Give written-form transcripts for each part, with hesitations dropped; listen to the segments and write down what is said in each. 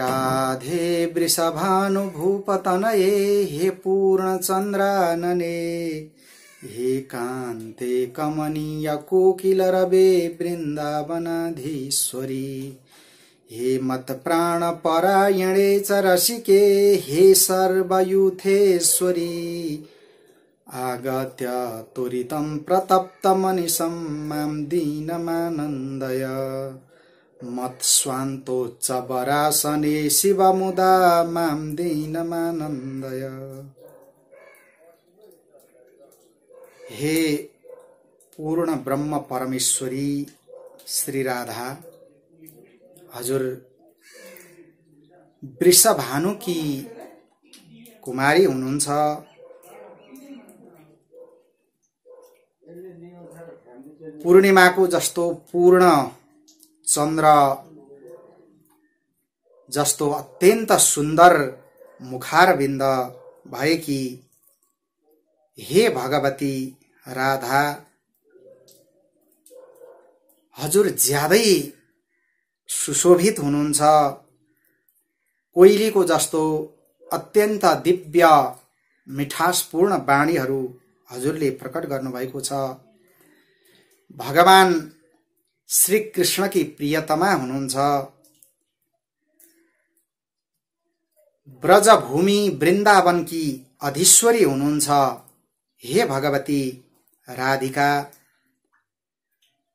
राधे वृषभानुभूपतनये हे पूर्णचन्द्रानने हे कान्ते कमनीय कोकिलरवे वृन्दावनाधीश्वरी हे मत्प्राणपरायणे च रसिके हे सर्वयूथेश्वरी आगत्य त्वरितं प्रतप्तमनिशं मां दीनमानन्दय मत्स्वान्तोच्चवरासने शिवमुदा मां दीनमानन्दय। हे पूर्ण ब्रह्म परमेश्वरी श्री राधा, हजुर वृषभानु की कुमारी हुनुहुन्छ। पूर्णिमाको जस्तो पूर्ण चन्द्र जस्तो अत्यन्त सुन्दर मुखारविन्द भएकी हे भगवती राधा, हजुर ज्यादै सुशोभित हुनुहुन्छ। कोइलीको जस्तो अत्यन्त दिव्य मिठासपूर्ण वाणीहरू हजुरले प्रकट गर्नुभएको छ। भगवान श्री कृष्ण की प्रियतमा हुनुहुन्छ। ब्रजभूमि वृन्दावन की अधीश्वरी हुनुहुन्छ। हे भगवती राधिका,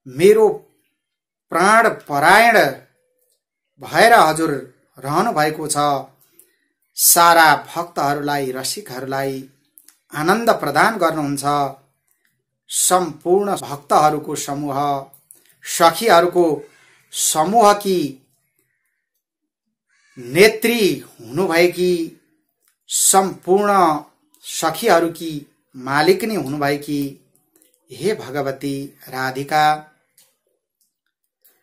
मेरो प्राण परायण भएर हजुर रहनु भएको छ। सारा भक्तहरूलाई, रसिकहरूलाई आनन्द प्रदान गर्नुहुन्छ। सम्पूर्ण भक्तहरूको समूह, सखीहरूको समूह की नेत्री हुनुभएकी, सम्पूर्ण सखीहरू की मालिकनी हुनुभएकी हे भगवती राधिका,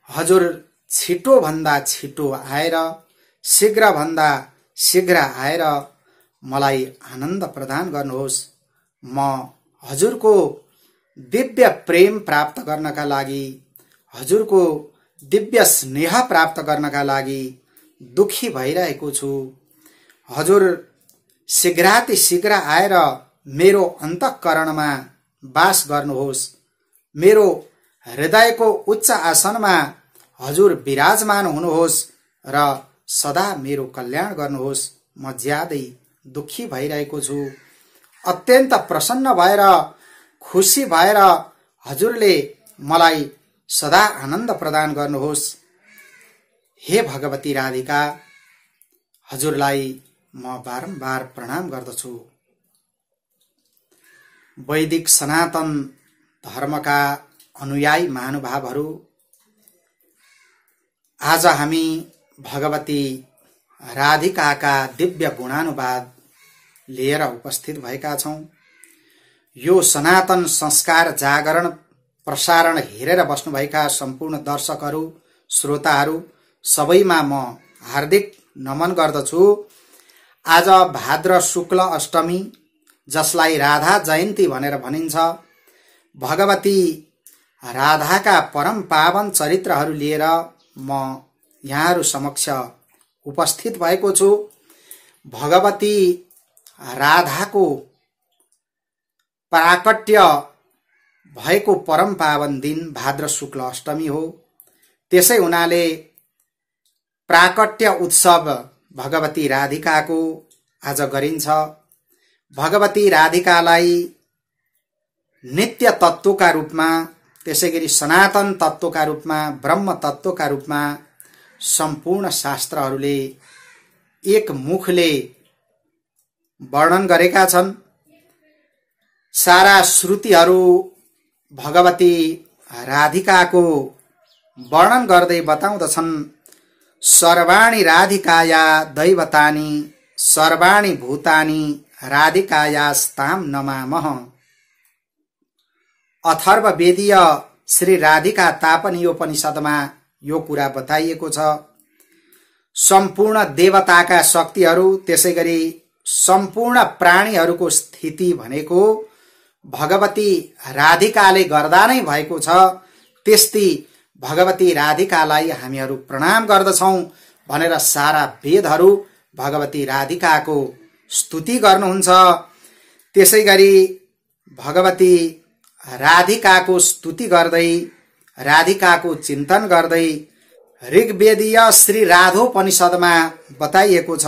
हजुर छिटो भन्दा छिटो आएर, शीघ्र भन्दा शीघ्र आएर मलाई आनन्द प्रदान गर्नुहोस्। म हजुरको दिव्य प्रेम प्राप्त गर्नका लागि, हजुरको दिव्य स्नेह प्राप्त गर्नका लागि दुखी भइरहेको छु। हजुर शीघ्राति शीघ्र आएर मेरो अन्तःकरणमा वास गर्नुहोस्। मेरो हृदयको उच्च आसनमा हजुर विराजमान हुनुहोस् र सदा मेरो कल्याण गर्नुहोस्। म ज्यादै दुखी भइरहेको छु। अत्यन्त प्रसन्न भएर, खुशी भएर हजुरले मलाई सदा आनन्द प्रदान गर्नुहोस्। हे भगवती राधिका, हजुरलाई म बारम्बार प्रणाम गर्दछु। वैदिक सनातन धर्मका अनुयायी महानुभावहरू, आज हामी भगवती राधिकाका दिव्य गुणानुवाद लिएर उपस्थित भएका छौं। यो सनातन संस्कार जागरण प्रसारण हेरेर बस्नुभएका सम्पूर्ण दर्शकहरू, श्रोताहरू सबैमा म हार्दिक नमन गर्दछु। आज भाद्र शुक्ल अष्टमी, जसलाई राधा जयन्ती भनेर भनिन्छ, भगवती राधाका परम पावन चरित्रहरू लिएर म यहाँहरू समक्ष उपस्थित भएको छु। भगवती राधाको प्राकट्य भएको परम पावन दिन भाद्र शुक्ल अष्टमी हो। त्यसै हुनाले प्राकट्य उत्सव भगवती राधिकाको आज गरिन्छ। भगवती राधिकालाई नित्य तत्त्वका रूपमा, त्यसैगरी सनातन तत्त्वका रूपमा, ब्रह्म तत्त्वका रूपमा सम्पूर्ण शास्त्रहरूले एक मुखले वर्णन गरेका छन्। सारा श्रुतिहरू भगवती राधिकाको वर्णन गर्दै बताउँदछन्। सर्वाणि राधिकाया दैवतानि, सर्वाणि भूतानि राधिकायास्तां नमामः। अथर्ववेदीय श्री राधिका तापनीयोपनिषदमा यो कुरा बताइएको छ। सम्पूर्ण देवताका शक्तिहरू, त्यसैगरी सम्पूर्ण प्राणीहरूको स्थिति भनेको भगवती राधिकाले गर्दा नै भएको छ। त्यस्तै भगवती राधिकालाई हामीहरू प्रणाम गर्दछौं। भनेर सारा वेदहरू भगवती राधिकाको स्तुति गर्नुहुन्छ। त्यसैगरी भगवती राधिकाको स्तुति गर्दै, राधिकाको चिन्तन गर्दै ऋग्वेदीय श्री राधोपनिषदमा बताइएको छ,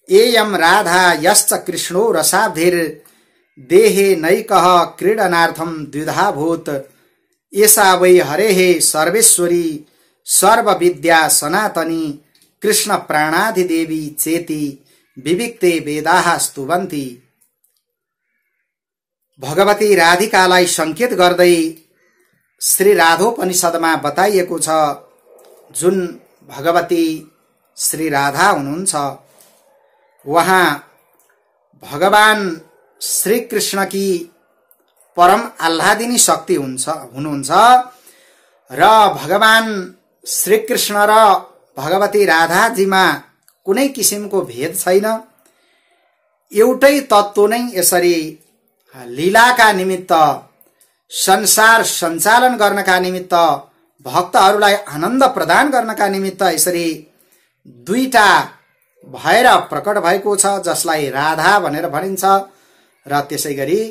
एयम राधा यश्च कृष्णो रसाब्धिर देहे नैकः क्रीडनार्थम द्विधा भूत एषा वै हरेः सर्वेश्वरी सर्वविद्या सनातनी कृष्ण प्राणाधिदेवी चेति विविक्ते वेदाः स्तुवन्ति। भगवती राधिकालाई संकेत गर्दै श्री राधोपनिषदमा बताइएको छ, जुन भगवती श्री राधा हुनुहुन्छ वहाँ भगवान श्री कृष्ण की परम आह्लादिनी शक्ति हुनुहुन्छ र भगवान श्री कृष्ण र भगवती राधाजीमा कुनै किसिमको भेद छैन। एउटै तत्त्व नै यसरी लीलाका निमित्त, संसार सञ्चालन गर्नका निमित्त, भक्तहरूलाई आनन्द प्रदान गर्नका निमित्त यसरी दुईटा भएर प्रकट भएको छ, जसलाई राधा भनेर भनिन्छ र त्यसैगरी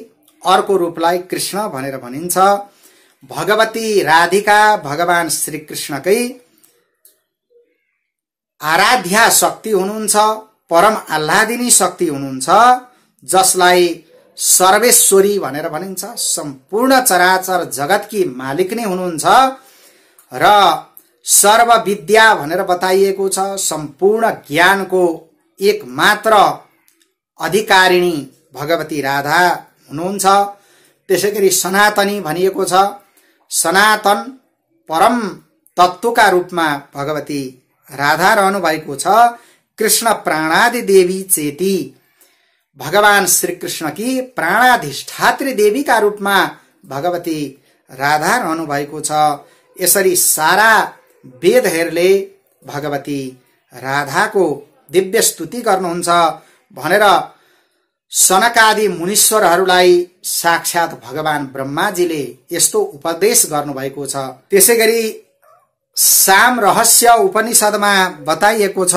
अर्को रूपलाई कृष्ण भनेर भनिन्छ। भगवती राधिका भगवान श्री कृष्णकै आराध्या शक्ति हुनुहुन्छ, परम आह्लादिनी शक्ति हुनुहुन्छ, जसलाई सर्वेश्वरी भनेर भनिन्छ। सम्पूर्ण चराचर जगतकी मालिक नै हुनुहुन्छ र सर्वविद्या भनेर बताइएको छ। सम्पूर्ण ज्ञानको एकमात्र अधिकारिणी भगवती राधा हुनुहुन्छ। त्यसैगरी सनातनी भनिएको छ। सनातन परम तत्त्वका रूपमा भगवती राधा रहनु भएको छ। कृष्ण प्राणादि देवी चेती, भगवान श्री कृष्ण की प्राणाधिष्ठात्री देवीका रूपमा भगवती राधा रहनु भएको छ। यसरी सारा वेदहरूले भगवती राधाको दिव्य स्तुति गर्नुहुन्छ भनेर सनकादि मुनीश्वरहरूलाई साक्षात भगवान ब्रह्माजीले यस्तो उपदेश गर्नुभएको छ। त्यसैगरी साम रहस्य उपनिषदमा बताइएको छ,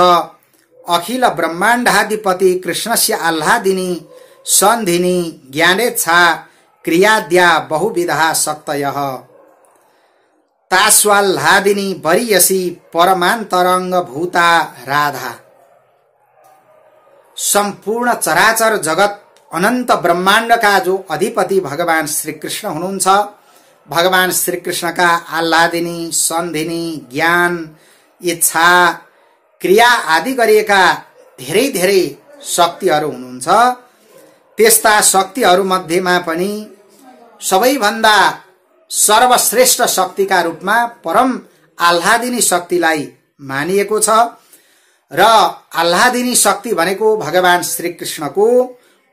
अखिल ब्रह्माण्डाधिपति कृष्णस्य आह्लादिनी सन्धिनी ज्ञानेच्छा क्रियाद्या बहुविधा शक्तयः तास्वाल्लादिनी वरीयसी परमान्तरंग भूता राधा। संपूर्ण चराचर जगत अनंत ब्रह्मांड का जो अधिपति भगवान श्री कृष्ण हुनुहुन्छ, भगवान श्री कृष्ण का आह्लादिनी सन्धिनी ज्ञान इच्छा क्रिया आदि गरिएका धेरै धेरै शक्तिहरू हुनुहुन्छ। त्यस्ता शक्तिहरू मध्येमा पनि सबैभन्दा सर्वश्रेष्ठ शक्तिका रूपमा परम आह्लादिनी शक्तिलाई मानिएको छ र आह्लादिनी शक्ति भनेको भगवान श्री कृष्णको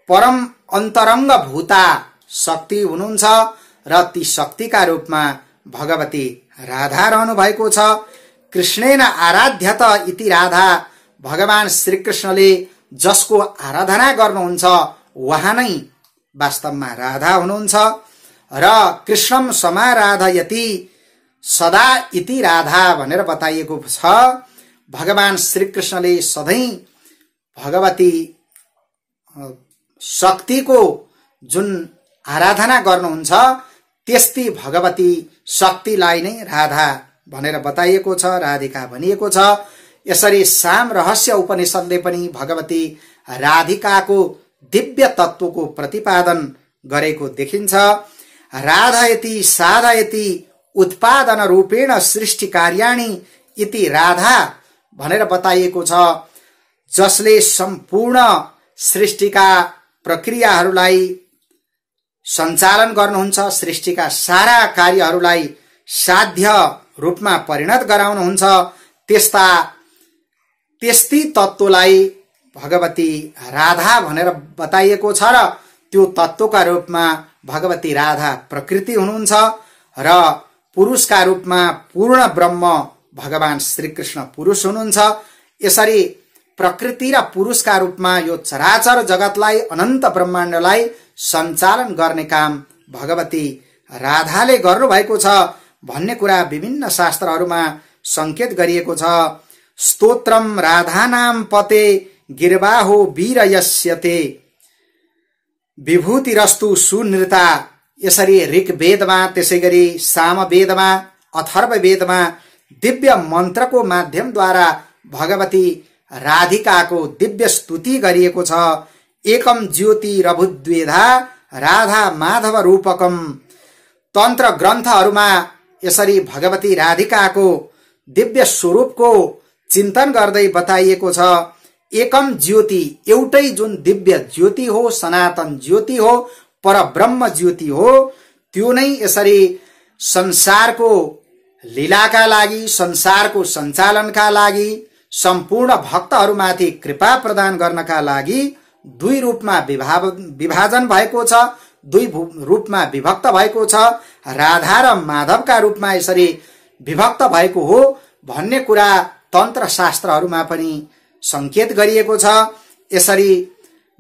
परम अन्तरंग भूता शक्ति हुनुहुन्छ र ती शक्तिका रूपमा भगवती राधा रहनु भएको छ। कृष्णेन आराध्यत इति राधा, भगवान श्री कृष्णले जसको आराधना गर्नुहुन्छ वहाँ नै वास्तवमा राधा हुनुहुन्छ र कृष्णम समाराधयति सदा इति राधा भनेर बताइएको छ। भगवान श्री कृष्णले सधैं भगवती शक्तिको जुन आराधना गर्नुहुन्छ त्यस्ती भगवती शक्तिलाई नै राधा भनेर बताइएको छ, राधिका भनिएको छ। यसरी साम रहस्य उपनिषदले पनि भगवती राधिकाको दिव्य तत्त्वको प्रतिपादन गरेको देखिन्छ। राधयति साधयति उत्पादन रूपेण सृष्टि कार्याणि इति राधा भनेर बताइएको छ, जसले सम्पूर्ण सृष्टिका प्रक्रियाहरूलाई सञ्चालन गर्नुहुन्छ, सृष्टिका सारा कार्यहरूलाई साध्य रूपमा परिणत गराउनुहुन्छ। त्यस्ती तत्त्वलाई भगवती राधा भनेर बताइएको छ र त्यो तत्त्वका रूपमा भगवती राधा प्रकृति हुनुहुन्छ र पुरुषका रूपमा पूर्ण ब्रह्म भगवान श्री कृष्ण पुरुष हुनुहुन्छ। यसरी प्रकृति र पुरुषका रूपमा यो चराचर जगतलाई अनन्त ब्रह्माण्डलाई सञ्चालन गर्ने काम भगवती राधाले गर्नुभएको छ भन्ने कुरा विभिन्न शास्त्रहरूमा संकेत गरिएको छ। स्तोत्रम राधानाम पते गिर्वाहो वीर यस्यते विभूतिरस्तु सुनृता। यसरी ऋग्वेदमा, त्यसैगरी सामवेदमा, अथर्ववेदमा दिव्य मन्त्रको माध्यमद्वारा भगवती राधिकाको दिव्य स्तुति गरिएको छ। एकम ज्योतिरभुद्वेधा राधा माधव रूपकम। तन्त्र ग्रन्थहरूमा यसरी भगवती राधिकाको दिव्य स्वरूपको चिन्तन गर्दै बताइएको छ। एकम ज्योति, एउटै जुन दिव्य ज्योति हो, सनातन ज्योति हो, परब्रह्म ज्योति हो, त्यो नै यसरी संसारको लीलाका लागि, संसारको सञ्चालनका लागि, सम्पूर्ण भक्तहरूमाथि कृपा प्रदान गर्नका लागि दुई रूपमा विभाजन भएको छ, दुई रूपमा विभक्त भएको छ। राधा र माधवका रूपमा यसरी विभक्त भएको हो भन्ने कुरा तन्त्र शास्त्रहरूमा पनि संकेत गरिएको छ। यसरी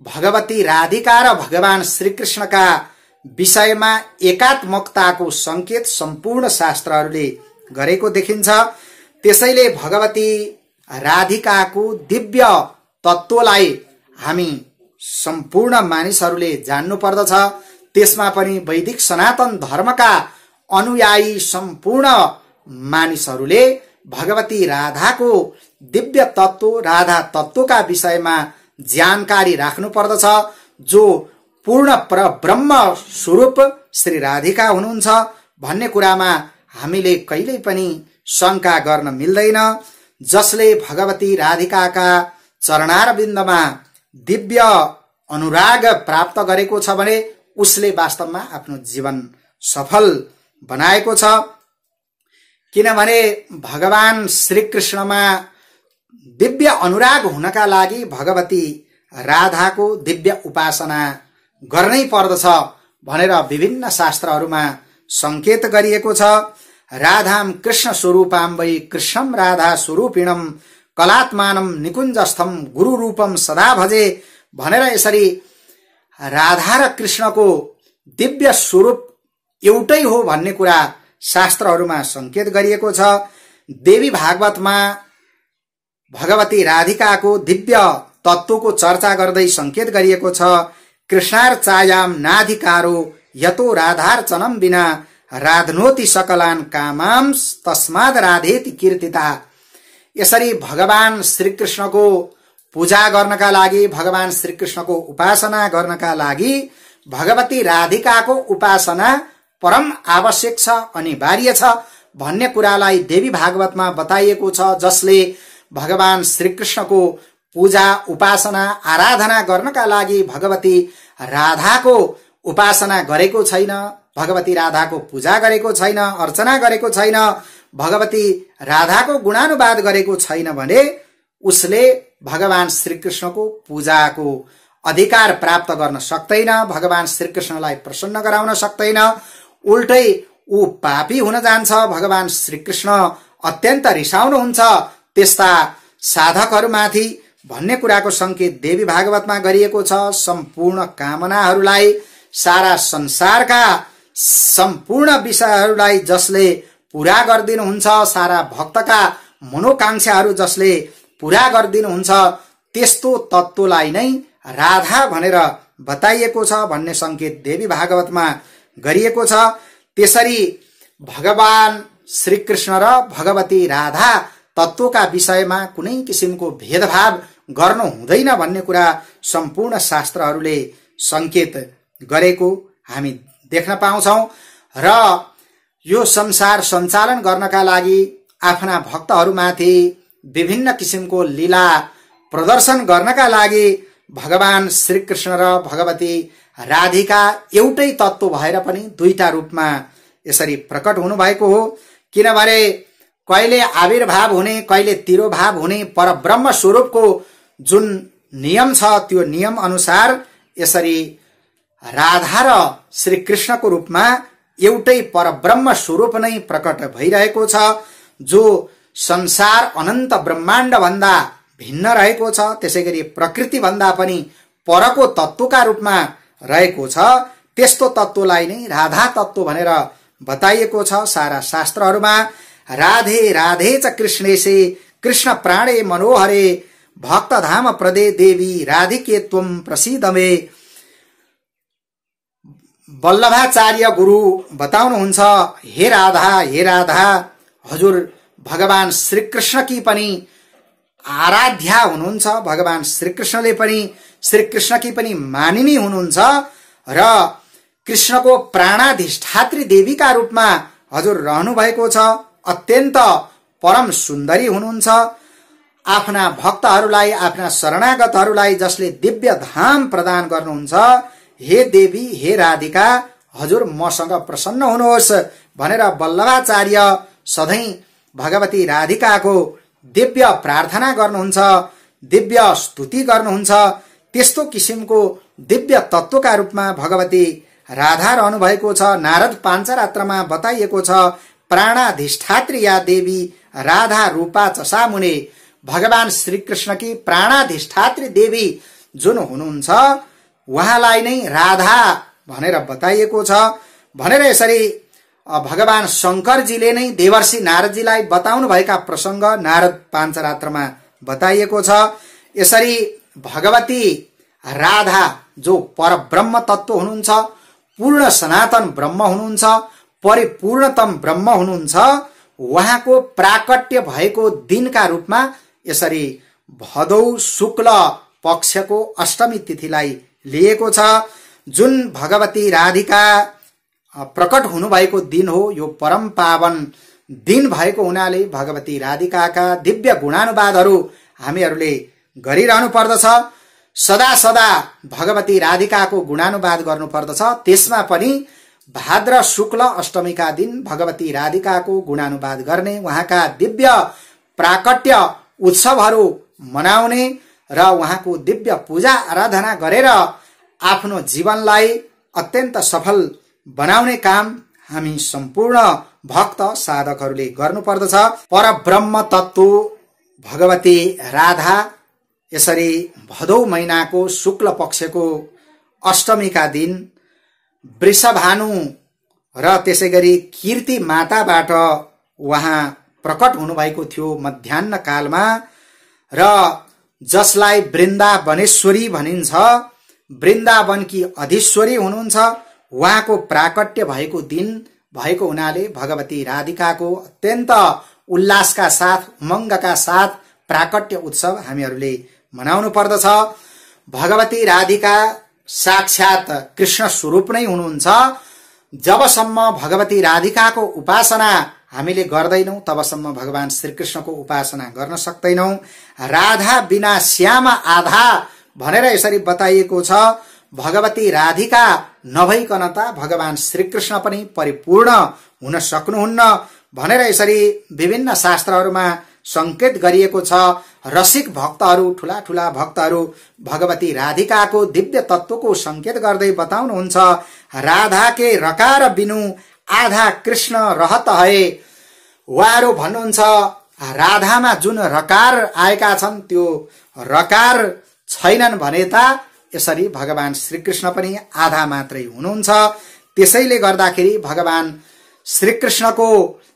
भगवती राधिका र भगवान श्रीकृष्णका विषयमा एकात्मकताको संकेत सम्पूर्ण शास्त्रहरूले गरेको देखिन्छ। त्यसैले भगवती राधिकाको दिव्य तत्त्वलाई हामी सम्पूर्ण मानिसहरूले जान्नु पर्दछ। त्यसमा पनि वैदिक सनातन धर्मका अनुयायी सम्पूर्ण मानिसहरूले भगवती राधाको दिव्य तत्त्व, राधा तत्त्वका विषयमा जानकारी राख्नु पर्दछ। जो पूर्ण परब्रह्म स्वरूप श्री राधिका हुनुहुन्छ भन्ने कुरामा हामीले कहिल्यै पनि शंका गर्न मिल्दैन। जसले भगवती राधिकाका चरणारविन्दमा दिव्य अनुराग प्राप्त गरेको छ भने उसले वास्तवमा आफ्नो जीवन सफल बनाएको छ। किनभने भगवान श्रीकृष्णमा दिव्य अनुराग हुनका लागि भगवती राधाको दिव्य उपासना गर्नै पर्दछ भनेर विभिन्न शास्त्रहरूमा संकेत गरिएको छ। राधाम कृष्ण स्वरूपाम वै कृष्णम राधा स्वरूपिणम कलात्मानम निकुञ्जस्थम गुरु रूपम सदा भजे भनेर यसरी राधा र कृष्णको दिव्य स्वरूप एउटै हो भन्ने कुरा शास्त्रहरूमा संकेत गरिएको छ। देवी भागवतमा भगवती राधिकाको दिव्य तत्त्वको चर्चा गर्दै संकेत गरिएको छ। कृष्णार्चायाम नाधिकारो यतो राधार्चनम बिना राधनोति सकलान कामाम तस्माद राधेति कीर्तिता। यसरी भगवान श्रीकृष्णको पूजा गर्नका लागि, भगवान श्रीकृष्णको उपासना गर्नका लागि भगवती राधिकाको उपासना परम आवश्यक छ, अनिवार्य छ भन्ने कुरालाई देवी भागवतमा बताइएको छ। जसले भगवान श्रीकृष्णको पूजा, उपासना, आराधना गर्नका लागि भगवती राधाको उपासना गरेको छैन, भगवती राधाको पूजा गरेको छैन, अर्चना गरेको छैन, भगवती राधाको गुणानुवाद गरेको छैन भने उसले भगवान श्रीकृष्णको पूजाको अधिकार प्राप्त गर्न सक्दैन, भगवान श्रीकृष्णलाई प्रसन्न गराउन सक्दैन। उल्टै ऊ पापी हुन जान्छ। भगवान श्रीकृष्ण अत्यन्त रिसाउनुहुन्छ त्यस्ता साधकहरूमाथि भन्ने कुराको संकेत देवी भागवतमा गरिएको छ। सम्पूर्ण कामनाहरूलाई, सारा संसारका सम्पूर्ण विषयहरूलाई जसले पूरा गरिदिनुहुन्छ, सारा भक्तका मनोकांक्षाहरू जसले पूरा गरिदिनुहुन्छ, त्यस्तो तत्त्वलाई नै राधा भनेर बताइएको छ भन्ने संकेत देवी भागवतमा गरिएको छ। त्यसरी भगवान श्रीकृष्ण र भगवती राधा तत्त्वका विषयमा कुनै किसिमको भेदभाव गर्नु हुँदैन भन्ने कुरा सम्पूर्ण शास्त्रहरूले संकेत गरेको हामी देख्न पाउँछौं। र यो संसार सञ्चालन गर्नका लागि आफ्ना भक्तहरूमाथि विभिन्न किसिमको लीला प्रदर्शन गर्नका लागि भगवान श्रीकृष्ण र भगवती राधिका एउटै तत्त्व भएर पनि दुईटा रूपमा यसरी प्रकट हुनुभएको हो। किनभने कहिले आविर्भाव हुने, कहिले तिरोभाव हुने परब्रह्म स्वरूपको जुन नियम छ त्यो नियम अनुसार यसरी राधा र श्रीकृष्णको रूपमा एउटै परब्रह्म स्वरूप नै प्रकट भइरहेको छ। जो संसार अनन्त ब्रह्माण्ड भन्दा भिन्न रहेको छ, त्यसैगरी प्रकृति भन्दा पनि परको तत्त्वका रूपमा रहेको छ, त्यस्तो तत्त्वलाई नै राधा तत्त्व भनेर बताइएको छ सारा शास्त्रहरूमा। राधे राधे च कृष्णेसे कृष्ण प्राणे मनोहरे भक्तधाम प्रदे देवी राधिके त्वं प्रसीद मे। वल्लभाचार्य गुरु बताउनुहुन्छ, हे राधा हजुर भगवान श्रीकृष्ण की पनि आराध्या हुनुहुन्छ, भगवान श्रीकृष्णले पनि श्रीकृष्ण की पनि मानिनी हुनुहुन्छ र कृष्णको प्राणाधिष्ठात्री देवीका रूपमा हजुर रहनु भएको छ। अत्यन्त परम सुन्दरी हुनुहुन्छ। आफ्ना भक्तहरूलाई, आफ्ना शरणागतहरूलाई जसले दिव्य धाम प्रदान गर्नुहुन्छ, हे देवी हे राधिका हजुर मसँग प्रसन्न हुनुहोस् भनेर वल्लभाचार्य सधैं भगवती राधिकाको दिव्य प्रार्थना गर्नुहुन्छ, दिव्य स्तुति गर्नुहुन्छ। त्यस्तो किसिमको दिव्य तत्वका रूपमा भगवती राधा रहनु भएको छ। नारद पाञ्चरात्रमा बताइएको छ, प्राणाधिष्ठात्री या देवी राधा रूपा च सा मुने। भगवान श्रीकृष्ण की प्राणाधिष्ठात्री देवी जुन हुनुहुन्छ उहाँलाई नै राधा भनेर बताइएको छ भनेर यसरी भगवान शंकरजीले नै देवर्षि नारदजीलाई बताउनु भएका प्रसंग नारद पाञ्चरात्रमा बताइएको छ। यसरी भगवती राधा जो परब्रह्म तत्व हुनुहुन्छ, पूर्ण सनातन ब्रह्म हुनुहुन्छ, परिपूर्णतम ब्रह्म हुनुहुन्छ, उहाँको प्राकट्य भएको दिनका रूपमा यसरी भदौ शुक्ल पक्षको अष्टमी तिथिलाई लिएको छ। जुन भगवती राधिका प्रकट हुनुभएको दिन हो, यो परम पावन दिन भएको हुनाले भगवती राधिकाका दिव्य गुणानुवादहरू हामीहरूले गरिरहनु पर्दछ। सदा सदा भगवती राधिकाको गुणानुवाद गर्नु पर्दछ। त्यसमा पनि भाद्र शुक्ल अष्टमीका दिन भगवती राधिकाको गुणानुवाद गर्ने, उहाँका दिव्य प्राकट्य उत्सवहरू मनाउने र उहाँको दिव्य पूजा आराधना गरेर आफ्नो जीवनलाई अत्यन्त सफल बनाउने काम हामी सम्पूर्ण भक्त साधकहरूले गर्नुपर्दछ। परब्रह्म तत्व भगवती राधा यसरी भदौ महिनाको शुक्ल पक्षको अष्टमीका दिन वृषभानु र त्यसैगरी कीर्ति माताबाट उहाँ प्रकट हुनुभएको थियो मध्याह्न कालमा र जसलाई वृन्दावनेश्वरी भनिन्छ, वृन्दावनकी अधीश्वरी हुनुहुन्छ, उहाँको प्राकट्य भएको दिन भएको हुनाले भगवती राधिकाको अत्यन्त उल्लासका साथ, उमङ्गका साथ प्राकट्य उत्सव हामीहरूले मनाउनु पर्दछ। भगवती राधिका साक्षात कृष्ण स्वरूप नै हुनुहुन्छ। जबसम्म भगवती राधिकाको उपासना हामीले गर्दैनौं तबसम्म भगवान श्रीकृष्णको उपासना गर्न सक्दैनौं। राधा बिना श्याम आधा भनेर यसरी बताइएको छ। भगवती राधिका नभइकन त भगवान श्रीकृष्ण पनि परिपूर्ण हुन सक्नुहुन्न भनेर यसरी विभिन्न शास्त्रहरूमा संकेत गरिएको छ। रसिक भक्तहरू, ठूला ठूला भक्तहरू भगवती राधिकाको दिव्य तत्वको संकेत गर्दै बताउनुहुन्छ, राधा के रकार बिनु आधा कृष्ण रहत है। उहाँहरू भन्नुहुन्छ राधामा जुन रकार आएका छन् त्यो रकार छैनन् भने त यसरी भगवान श्रीकृष्ण पनि आधा मात्रै हुनुहुन्छ। त्यसैले गर्दाखेरि भगवान श्रीकृष्णको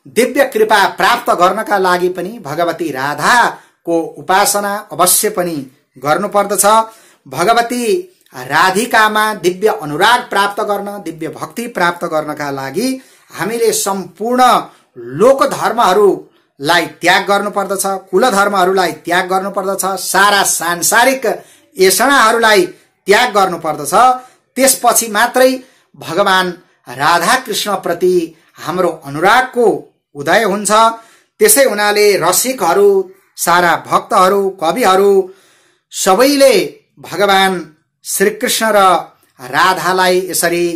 दिव्य कृपा प्राप्त गर्नका लागि पनि भगवती राधाको उपासना अवश्य पनि गर्नुपर्दछ। भगवती राधिकामा दिव्य अनुराग प्राप्त गर्न, दिव्य भक्ति प्राप्त गर्नका लागि हामीले सम्पूर्ण लोक धर्महरूलाई त्याग गर्नुपर्दछ, कुल धर्महरूलाई त्याग गर्नुपर्दछ, सारा सांसारिक एषणाहरूलाई त्याग गर्नुपर्दछ। त्यसपछि मात्रै भगवान राधा कृष्ण प्रति हाम्रो अनुरागको उदय हुन्छ। त्यसै हुनाले रसिकहरू, सारा भक्तहरू, कविहरू सबैले भगवान श्रीकृष्ण र राधालाई यसरी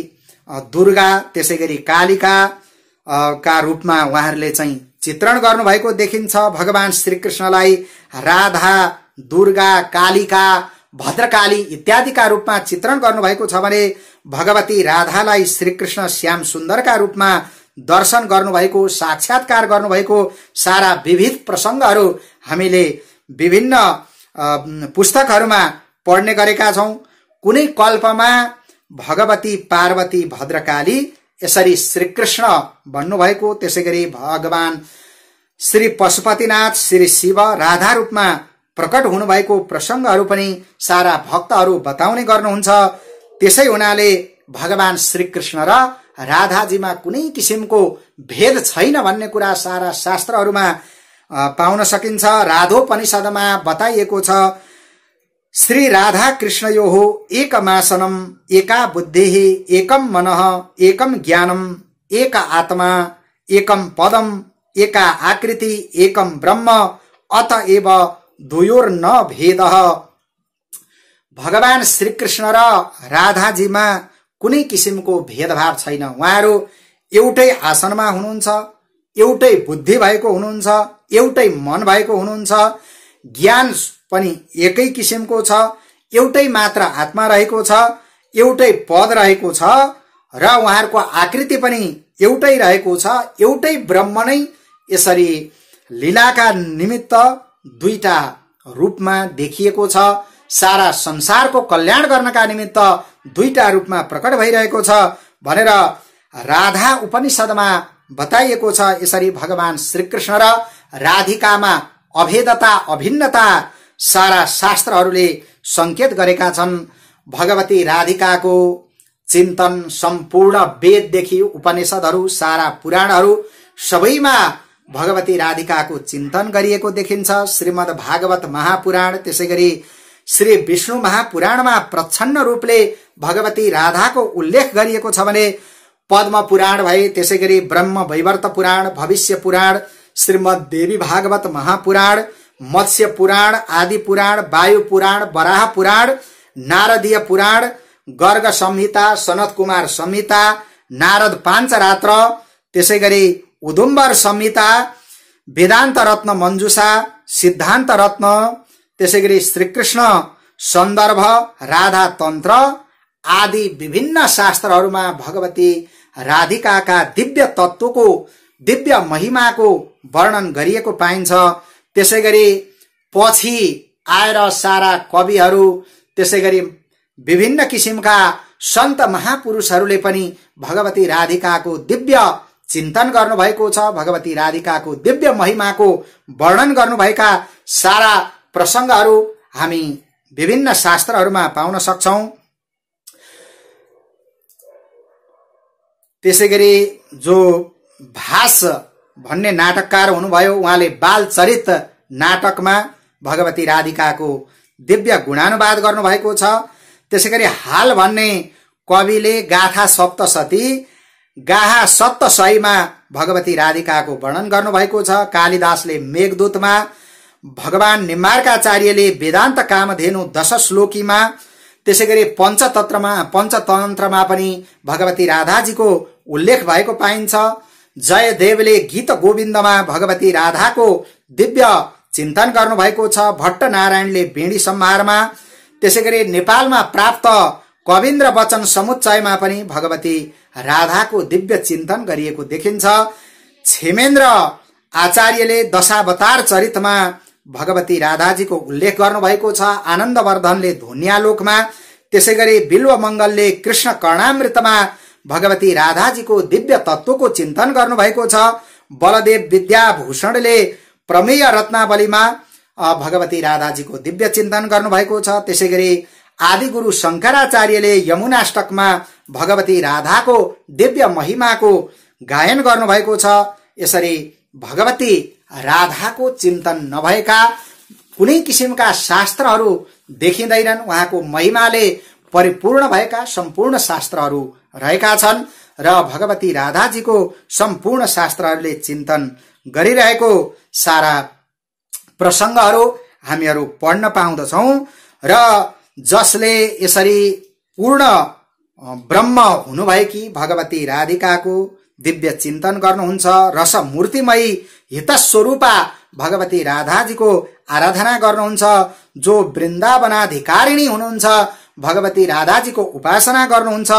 दुर्गा त्यसैगरी कालिका का रूपमा उहाँहरूले चाहिँ चित्रण गर्नुभएको देखिन्छ। भगवान श्रीकृष्णलाई राधा, दुर्गा, कालिका, भद्रकाली इत्यादिका रूपमा चित्रण गर्नुभएको छ भने भगवती राधालाई श्रीकृष्ण श्याम सुन्दरका रूपमा दर्शन गर्नुभएको, साक्षात्कार गर्नुभएको सारा विविध प्रसंगहरू हामीले विभिन्न पुस्तकहरूमा पढ्ने गरेका छौं। कुनै कल्पमा भगवती पार्वती भद्रकाली यसरी श्रीकृष्ण भन्नुभएको, त्यसैगरी भगवान श्री पशुपतिनाथ श्री शिव राधा रूपमा प्रकट हुनुभएको प्रसंगहरू पनि सारा भक्तहरू बताउने गर्नुहुन्छ। त्यसै हुनाले भगवान श्रीकृष्ण र राधाजीमा कुनै किसिमको भेद छैन भन्ने कुरा सारा शास्त्रहरूमा पाउन सकिन्छ। राधोपनिषदमा बताइएको छ, श्री राधा कृष्णयोः एकमासनम एका बुद्धिः एकम मनः एकम ज्ञानम एक आत्मा एकम पदम एका आकृति एकम ब्रह्म अतएव द्वयोर्न भेदः। भगवान श्रीकृष्ण र राधाजीमा कुनै किसिमको भेदभाव छैन। उहाँहरू एउटै आसनमा हुनुहुन्छ, एउटै बुद्धि भएको हुनुहुन्छ, एउटै मन भएको हुनुहुन्छ, ज्ञान पनि एकै किसिमको छ, एउटै मात्र आत्मा रहेको छ, एउटै पद रहेको छ र उहाँहरूको आकृति पनि एउटै रहेको छ। एउटै ब्रह्म नै यसरी लीलाका निमित्त दुईटा रूपमा देखिएको छ। सारा संसारको कल्याण गर्नका निमित्त दुईटा रूपमा प्रकट भइरहेको छ भनेर राधा उपनिषदमा बताइएको छ। यसरी भगवान श्रीकृष्ण र राधिकामा अभेदता अभिन्नता सारा शास्त्रहरूले संकेत गरेका छन्। भगवती राधिकाको चिन्तन सम्पूर्ण वेददेखि उपनिषदहरू सारा पुराणहरू सबैमा भगवती राधिकाको चिन्तन गरिएको देखिन्छ। श्रीमद् भागवत महापुराण त्यसैगरी श्री विष्णु महापुराणमा प्रच्छन्न रूपले भगवती राधाको उल्लेख गरिएको छ भने पद्म पुराण भए त्यसैगरी ब्रह्म वैवर्त पुराण, भविष्य पुराण, श्रीमद् देवी भागवत महापुराण, मत्स्य पुराण, आदि पुराण, वायु पुराण, वराह पुराण, नारदीय पुराण, गर्ग संहिता, सनत कुमार संहिता, नारद पाञ्चरात्र, त्यसैगरी उदुम्बर संहिता, वेदान्त रत्न मञ्जुषा, सिद्धान्त रत्न, त्यसैगरी श्रीकृष्ण सन्दर्भ, राधा तन्त्र आदि विभिन्न शास्त्रहरूमा भगवती राधिकाका दिव्य तत्वको दिव्य महिमाको वर्णन गरिएको पाइन्छ। त्यसैगरी पछि आएर सारा कविहरू त्यसैगरी विभिन्न किसिमका सन्त महापुरुषहरूले पनि भगवती राधिकाको दिव्य चिन्तन गर्नुभएको छ। भगवती राधिकाको दिव्य महिमाको वर्णन गर्नुभएका सारा प्रसंगहरू हामी विभिन्न शास्त्रहरूमा पाउन सक्छौं। त्यसैगरी जो भास भन्ने नाटककार हुनुभयो, उहाँले बाल चरित नाटकमा भगवती राधिकाको दिव्य गुणानुवाद गर्नुभएको छ। त्यसैगरी हाल भन्ने कविले गाथा सप्तशती गाहा सप्तशयीमा भगवती राधिकाको वर्णन गर्नुभएको छ। कालिदासले मेघदूतमा, भगवान निम्बार्काचार्यले वेदान्त कामधेनु दश श्लोकीमा, त्यसैगरी पञ्चतन्त्रमा पनि भगवती राधाजीको उल्लेख भएको पाइन्छ। जयदेवले गीत गोविन्दमा भगवती राधाको दिव्य चिन्तन गर्नुभएको छ। भट्टनारायणले बेणी सम्हारमा, त्यसैगरी नेपालमा प्राप्त कविन्द्र वचन समुच्चयमा पनि भगवती राधाको दिव्य चिन्तन गरिएको देखिन्छ। क्षेमेन्द्र आचार्यले दशावतार चरितमा भगवती राधाजीको उल्लेख गर्नुभएको छ। आनन्दवर्धनले ध्वन्यालोकमा, त्यसैगरी बिल्वमङ्गलले कृष्ण कर्णामृतमा भगवती राधाजीको दिव्य तत्वको चिन्तन गर्नुभएको छ। बलदेव विद्याभूषणले प्रमेय रत्नावलीमा भगवती राधाजीको दिव्य चिन्तन गर्नुभएको छ। त्यसैगरी आदिगुरु शंकराचार्यले यमुनाष्टकमा भगवती राधाको दिव्य महिमाको गायन गर्नुभएको छ। यसरी भगवती राधाको चिन्तन नभएका कुनै किसिमका शास्त्रहरू देखिँदैनन्। उहाँको महिमाले परिपूर्ण भएका सम्पूर्ण शास्त्रहरू रहेका छन् र भगवती राधाजीको सम्पूर्ण शास्त्रहरूले चिन्तन गरिरहेको सारा प्रसंगहरू हामीहरू पढ्न पाउँदछौं र जसले यसरी पूर्ण ब्रह्म हुनुभएकी भगवती राधिकाको दिव्य चिन्तन गर्नुहुन्छ, रस मूर्तिमयी हितस्वरूपा भगवती राधाजीको आराधना गर्नुहुन्छ, जो वृन्दावनाधिकारिणी हुनुहुन्छ, भगवती राधाजीको उपासना गर्नुहुन्छ,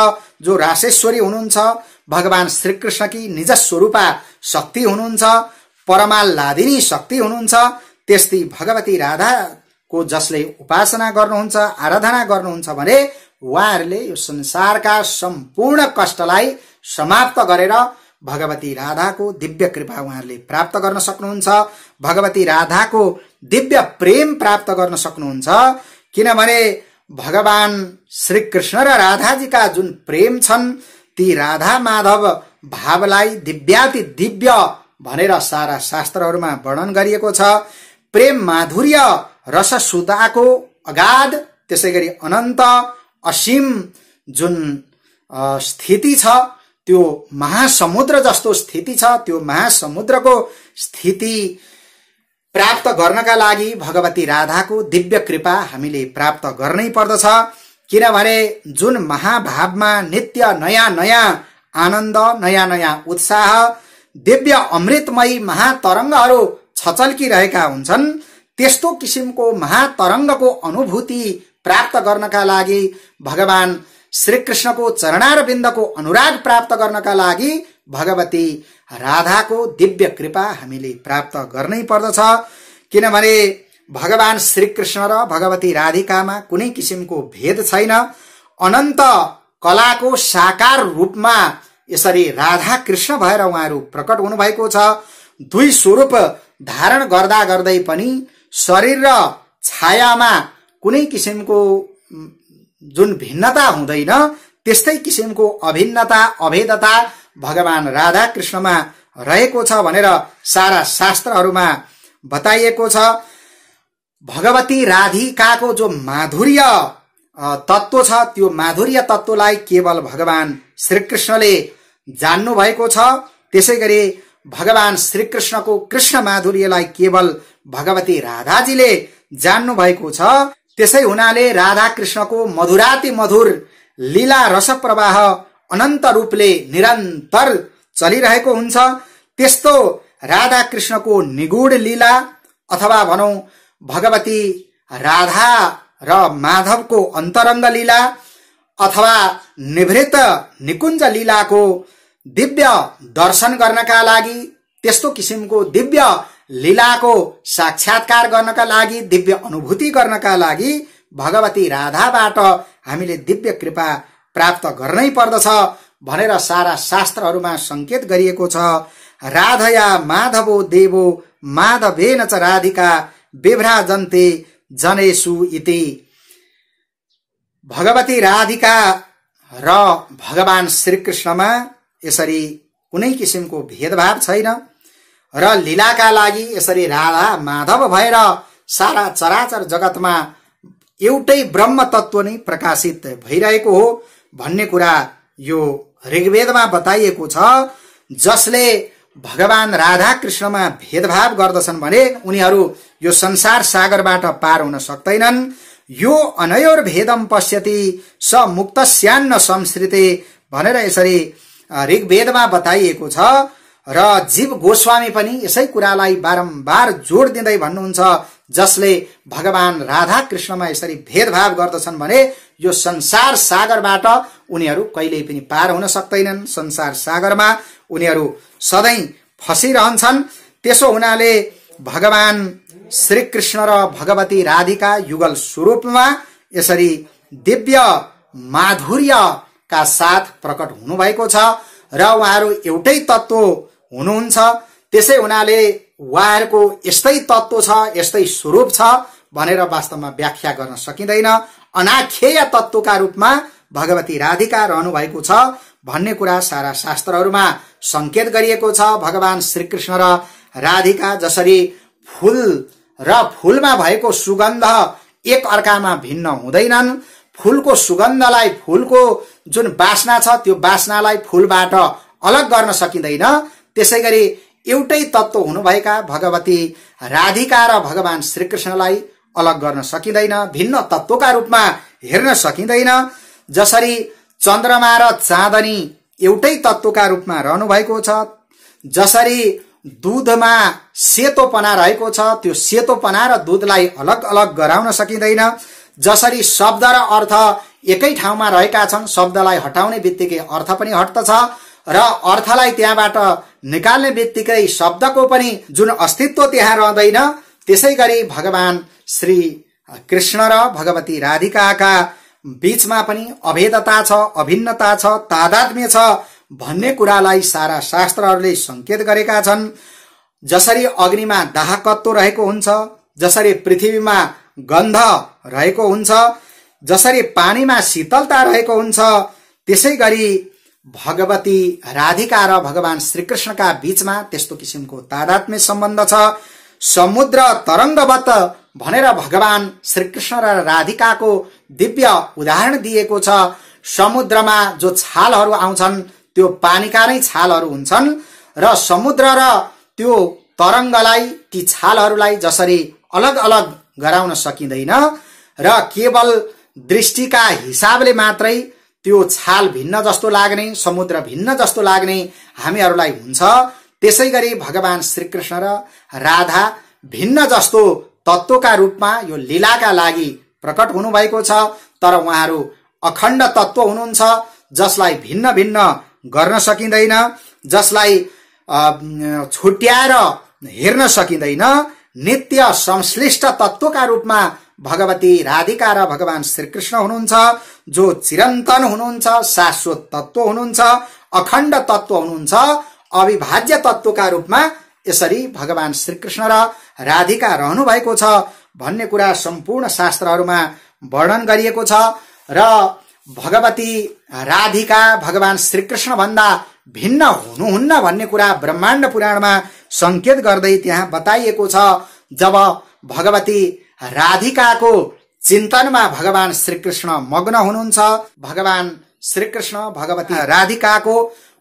जो रासेश्वरी हुनुहुन्छ, भगवान श्रीकृष्णकी निज स्वरूपा शक्ति हुनुहुन्छ, परमाल्लादिनी शक्ति हुनुहुन्छ, त्यस्तै भगवती राधाको जसले उपासना गर्नुहुन्छ, आराधना गर्नुहुन्छ भने उहाँहरूले यो संसारका सम्पूर्ण कष्टलाई समाप्त गरेर भगवती राधाको दिव्य कृपा उहाँहरूले प्राप्त गर्न सक्नुहुन्छ, भगवती राधाको दिव्य प्रेम प्राप्त गर्न सक्नुहुन्छ। किनभने भगवान श्री कृष्ण र राधाजीका जुन प्रेम छन् ती राधा माधव भावलाई दिव्याति दिव्य भनेर सारा शास्त्रहरूमा वर्णन गरिएको छ। प्रेम माधुर्य रस सुधाको अगाध, त्यसैगरी अनन्त असीम जुन स्थिति छ त्यो महासमुद्र जस्तो स्थिति छ। त्यो महासमुद्रको स्थिति प्राप्त गर्नका लागि भगवती राधाको दिव्य कृपा हामीले प्राप्त गर्नै पर्दछ। किनभने जुन महाभावमा नित्य नयाँ नयाँ आनन्द, नयाँ नयाँ उत्साह, दिव्य अमृतमयी महातरङ्गहरू छचल्किरहेका हुन्छन्, त्यस्तो किसिमको महातरङ्गको अनुभूति प्राप्त गर्नका लागि, भगवान श्री कृष्णको चरणारविन्दको अनुराग प्राप्त गर्नका लागि भगवती राधाको दिव्य कृपा हामीले प्राप्त गर्नै पर्दछ। किनभने भगवान श्री कृष्ण र भगवती राधिकामा कुनै किसिमको भेद छैन। अनन्त कलाको साकार रूपमा यसरी राधा कृष्ण भएर उहाँहरू प्रकट हुनुभएको छ। दुई स्वरूप धारण गर्दा गर्दै पनि शरीर र छायामा कुनै किसिमको जुन भिन्नता हुँदैन, त्यस्तै किसिमको अभिन्नता अभेदता भगवान राधा कृष्णमा रहेको छ भनेर सारा शास्त्रहरूमा बताइएको छ। भगवती राधिकाको जो माधुर्य तत्व छ त्यो माधुर्य तत्वलाई केवल भगवान श्री कृष्णले जान्नु भएको छ। त्यसैगरी भगवान श्री कृष्णको कृष्ण माधुर्यलाई केवल भगवती राधाजीले जान्नु भएको छ। त्यसै हुनाले राधा कृष्णको मधुराति मधुर लीला रस प्रवाह अनन्त रूपले निरन्तर चलिरहेको हुन्छ। त्यस्तो राधा कृष्णको निगूढ लीला अथवा भनौं भगवती राधा र माधवको अन्तरङ्ग लीला अथवा निभृत निकुञ्ज लीलाको दिव्य दर्शन गर्नका लागि, त्यस्तो किसिमको दिव्य लीलाको साक्षात्कार गर्नका लागि, दिव्य अनुभूति गर्नका लागि भगवती राधाबाट हामीले दिव्य कृपा प्राप्त गर्नै पर्दछ भनेर सारा शास्त्रहरूमा संकेत गरिएको छ। राधया माधवो देवो माधवेन च राधिका विभ्राजन्ते जनेषु इति। भगवती राधिका र भगवान श्री कृष्णमा यसरी कुनै किसिमको भेदभाव छैन र लीलाका लागि यसरी राधा माधव भएर सारा चराचर जगतमा एउटै ब्रह्म तत्व नै प्रकाशित भइरहेको हो भन्ने कुरा यो ऋग्वेदमा बताइएको छ। जसले भगवान राधा कृष्णमा भेदभाव गर्दछन् भने उनीहरू यो संसार सागरबाट पार हुन सक्दैनन्। यो अनयोर भेदम पश्यति स मुक्तस्यान्न संसृते भनेर यसरी ऋग्वेदमा बताइएको छ र जीव गोस्वामी पनि यसै कुरालाई बारम्बार जोड दिँदै भन्नुहुन्छ, जसले भगवान राधा कृष्णमा यसरी भेदभाव गर्दछन् भने यो संसार सागरबाट उनीहरू कहिल्यै पनि पार हुन सक्दैनन्। संसार सागरमा उनीहरू सधैं फसिरहन्छन्। त्यसो हुनाले भगवान श्री कृष्ण र भगवती राधिका युगल स्वरूपमा यसरी दिव्य माधुर्यका साथ प्रकट हुनुभएको छ र उहाँहरू एउटै तत्व हुनुहुन्छ। त्यसै हुनाले उहाँहरूको यस्तै तत्व छ, यस्तै स्वरूप छ भनेर वास्तवमा व्याख्या गर्न सकिँदैन। अनाख्येय तत्वका रूपमा भगवती राधिका रहनु भएको छ भन्ने कुरा सारा शास्त्रहरूमा संकेत गरिएको छ। भगवान श्री कृष्ण र राधिका जसरी फूल र फूलमा भएको सुगन्ध एक अर्कामा भिन्न हुँदैनन्, फूलको सुगन्धलाई, फूलको जुन बास्ना छ त्यो बास्नालाई फूलबाट अलग गर्न सकिँदैन, त्यसैगरी एउटै तत्व हुनुभएका भगवती राधिका र भगवान श्री कृष्णलाई अलग गर्न सकिँदैन, भिन्न तत्वका रूपमा हेर्न सकिँदैन। जसरी चन्द्रमा र चाँदनी एउटै तत्वका रूपमा रहनु भएको छ, जसरी दूधमा सेतोपना रहेको छ त्यो सेतोपना र दूधलाई अलग अलग गराउन सकिँदैन, जसरी शब्द र अर्थ एकै ठाउँमा रहेका छन्, शब्दलाई हटाउने बित्तिकै अर्थ पनि हट्दछ र अर्थलाई त्यहाँबाट निकाल्ने बित्तिकै शब्दको पनि जुन अस्तित्व त्यहाँ रहँदैन, त्यसै गरी भगवान श्री कृष्ण र भगवती राधिकाका बीचमा पनि अभेदता छ, अभिन्नता छ, तादात्म्य छ भन्ने कुरालाई सारा शास्त्रहरूले संकेत गरेका छन्। जसरी अग्निमा दाहकत्व रहेको हुन्छ, जसरी पृथ्वीमा गन्ध रहेको हुन्छ, जसरी पानीमा शीतलता रहेको हुन्छ, त्यसै गरी भगवती राधिका र भगवान श्रीकृष्णका बीचमा त्यस्तो किसिमको तादात्म्य सम्बन्ध छ। समुद्र तरङ्गवत भनेर भगवान श्रीकृष्ण र राधिकाको दिव्य उदाहरण दिएको छ। समुद्रमा जो छालहरू आउँछन् त्यो पानीका नै छालहरू हुन्छन् र समुद्र र त्यो तरङ्गलाई, ती छालहरूलाई जसरी अलग अलग गराउन सकिँदैन र केवल दृष्टिका हिसाबले मात्रै त्यो छाल भिन्न जस्तो लाग्ने, समुद्र भिन्न जस्तो लाग्ने हामीहरूलाई हुन्छ, त्यसै गरी भगवान श्रीकृष्ण र राधा भिन्न जस्तो तत्त्वका रूपमा यो लीलाका लागि प्रकट हुनुभएको छ। तर उहाँहरू अखण्ड तत्त्व हुनुहुन्छ, जसलाई भिन्न भिन्न गर्न सकिँदैन, जसलाई छुट्याएर हेर्न सकिँदैन। नित्य संश्लिष्ट तत्त्वका रूपमा भगवती राधिका र भगवान श्रीकृष्ण हुनुहुन्छ, जो चिरन्तन हुनुहुन्छ, शाश्वत तत्त्व हुनुहुन्छ, अखण्ड तत्त्व हुनुहुन्छ। अविभाज्य तत्त्वका रूपमा यसरी भगवान श्रीकृष्ण र राधिका रहनु भएको छ भन्ने कुरा सम्पूर्ण शास्त्रहरूमा वर्णन गरिएको छ। र भगवती राधिका भगवान श्रीकृष्ण भन्दा भिन्न हुनुहुन्न भन्ने कुरा ब्रह्माण्ड पुराणमा संकेत गर्दै त्यहाँ बताइएको छ। जब भगवती राधिकाको चिन्तनमा भगवान श्रीकृष्ण मग्न हुनुहुन्छ, भगवान श्रीकृष्ण भगवती राधिकाको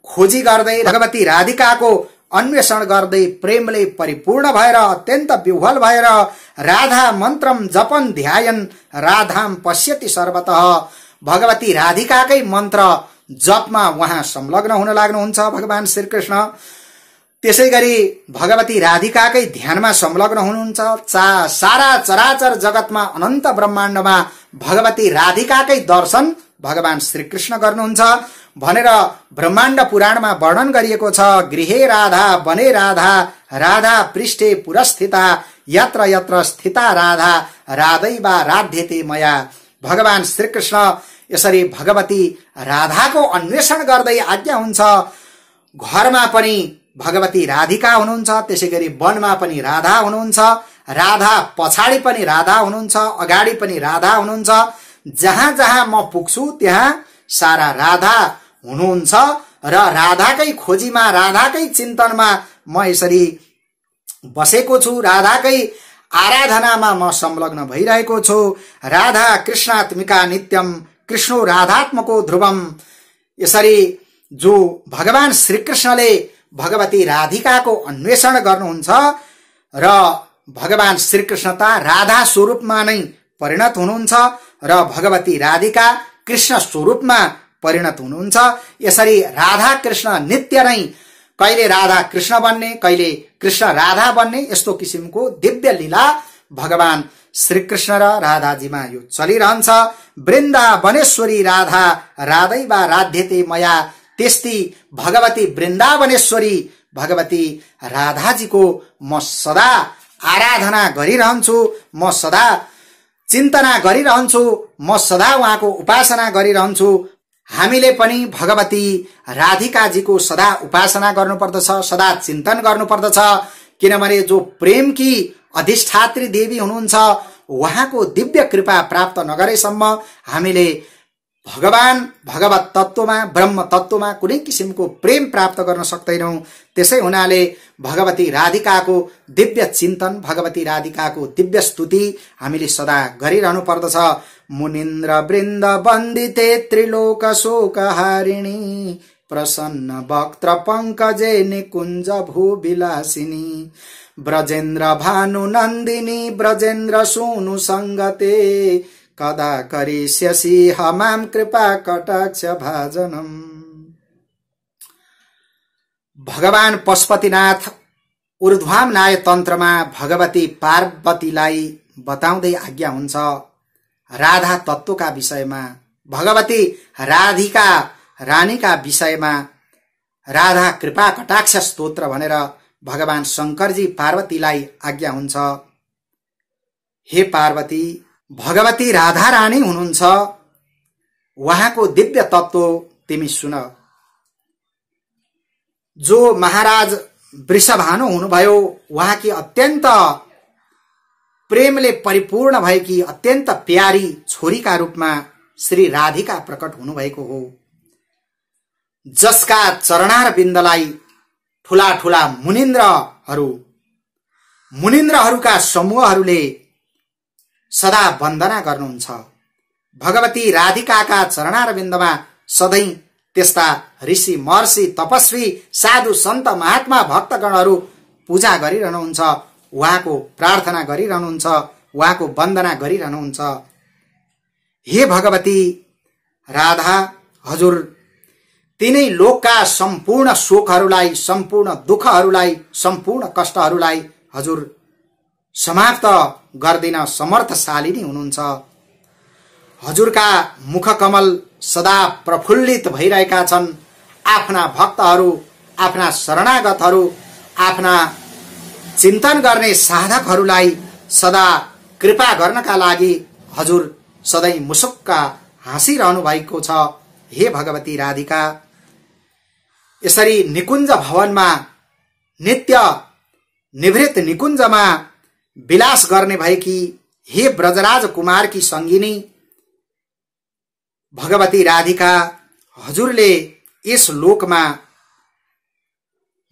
खोजी गर्दै, भगवती राधिकाको अन्वेषण गर्दै प्रेमले परिपूर्ण भएर अत्यन्त विह्वल भएर राधा मन्त्रम जपन ध्यायन राधाम पश्यति सर्वतः, भगवती राधिकाकै मन्त्र जपमा उहाँ संलग्न हुन लाग्नुहुन्छ भगवान श्रीकृष्ण। त्यसै गरी भगवती राधिकाकै ध्यानमा संलग्न हुनुहुन्छ। सारा चराचर जगतमा अनन्त ब्रह्माण्डमा भगवती राधिकाकै दर्शन भगवान श्रीकृष्ण गर्नुहुन्छ भनेर ब्रह्माण्ड पुराणमा वर्णन गरिएको छ। गृहे राधा वने राधा राधा पृष्ठे पुरस्थिता यत्र यत्र स्थिता राधा राधैवा राध्यते मया। भगवान श्रीकृष्ण यसरी भगवती राधाको अन्वेषण गर्दै आज्ञा हुन्छ। घरमा पनि भगवती राधिका हुनुहुन्छ, त्यसै गरी वनमा पनि राधा हुनुहुन्छ, राधा पछाडि पनि राधा हुनुहुन्छ, अगाडि पनि राधा हुनुहुन्छ। जहाँ जहाँ म पुग्छु त्यहाँ सारा राधा हुनुहुन्छ र राधाकै खोजीमा, राधाकै चिन्तनमा म यसरी बसेको छु, राधाकै आराधनामा म संलग्न भइरहेको छु। राधा कृष्णात्मिका नित्यम कृष्णो राधात्मको ध्रुवम। यसरी जो भगवान श्रीकृष्णले भगवती राधिकाको अन्वेषण गर्नुहुन्छ र भगवान श्रीकृष्णता राधा स्वरूपमा नै परिणत हुनुहुन्छ र भगवती राधिका कृष्ण स्वरूपमा परिणत हुनुहुन्छ। यसरी राधा कृष्ण नित्य नै कहिले राधा कृष्ण बन्ने, कहिले कृष्ण राधा बन्ने, यस्तो किसिमको दिव्य लीला भगवान श्रीकृष्ण र राधाजीमा यो चलिरहन्छ। वृन्दावनेश्वरी राधा राधैवा राध्यते मया। त्यस्ती भगवती वृन्दावनेश्वरी भगवती राधाजीको म सदा आराधना गरिरहन्छु, म सदा चिन्तना गरिरहन्छु, म सदा उहाँको उपासना गरिरहन्छु। हामीले पनि भगवती राधिकाजीको सदा उपासना गर्नुपर्दछ, सदा चिन्तन गर्नुपर्दछ। किनभने जो प्रेमकी अधिष्ठात्री देवी हुनुहुन्छ उहाँको दिव्य कृपा प्राप्त नगरेसम्म हामीले भगवत तत्वमा, ब्रह्म तत्वमा कुनै किसिमको प्रेम प्राप्त गर्न सक्दैनौं। त्यसै हुनाले भगवती राधिकाको दिव्य चिन्तन, भगवती राधिकाको दिव्य स्तुति हामीले सदा गरिरहनु पर्दछ। मुनिन्द्र वृन्द वन्दिते त्रिलोक शोकहारिणी प्रसन्न वक्त्र पंकजे निकुञ्ज भूविलासिनी ब्रजेन्द्र भानु नन्दिनी ब्रजेन्द्र सूनु संगते कदा करिष्यसि हमाम कृपा कटाक्ष भाजनम। भगवान पशुपतिनाथ ऊर्ध्वामनाय तन्त्रमा भगवती पार्वतीलाई बताउँदै आज्ञा हुन्छ राधा तत्वका विषयमा, भगवती राधिका रानीका विषयमा राधा कृपा कटाक्ष स्तोत्र भनेर भगवान शंकरजी पार्वतीलाई आज्ञा हुन्छ। हे पार्वती, भगवती राधा रानी हुनुहुन्छ, उहाँको दिव्य तत्व तिमी सुन। जो महाराज वृषभानु हुनुभयो, उहाँकी अत्यन्त प्रेमले परिपूर्ण भएकी अत्यन्त प्यारी छोरीका रूपमा श्री राधिका प्रकट हुनुभएको हो, जसका चरणार बिन्दलाई ठूला ठूला मुनिन्द्रहरूका समूहहरूले सदा वन्दना गर्नुहुन्छ। भगवती राधिकाका चरणार बिन्दमा सधैं त्यस्ता ऋषि महर्षि तपस्वी साधु सन्त महात्मा भक्तगणहरू पूजा गरिरहनुहुन्छ, उहाँको प्रार्थना गरिरहनुहुन्छ, उहाँको वन्दना गरिरहनुहुन्छ। हे भगवती राधा, हजुर तिनै लोकका सम्पूर्ण शोकहरूलाई, सम्पूर्ण दुःखहरूलाई, सम्पूर्ण कष्टहरूलाई हजुर समाप्त गर्दिन समर्थशालिनी हुनुहुन्छ। हजुरका मुखकमल सदा प्रफुल्लित भइरहेका छन्। आफ्ना भक्तहरू, आफ्ना शरणागतहरू, आफ्ना चिन्तन गर्ने साधकहरूलाई सदा कृपा गर्नका लागि हजुर सधैं मुसुक्क हाँसिरहनु भएको छ। हे भगवती राधिका, यसरी निकुञ्ज भवनमा नित्य निवृत्त निकुञ्जमा विलास गर्ने भएकी हे ब्रजराज कुमारकी सङ्गिनी भगवती राधिका, हजुरले यस लोकमा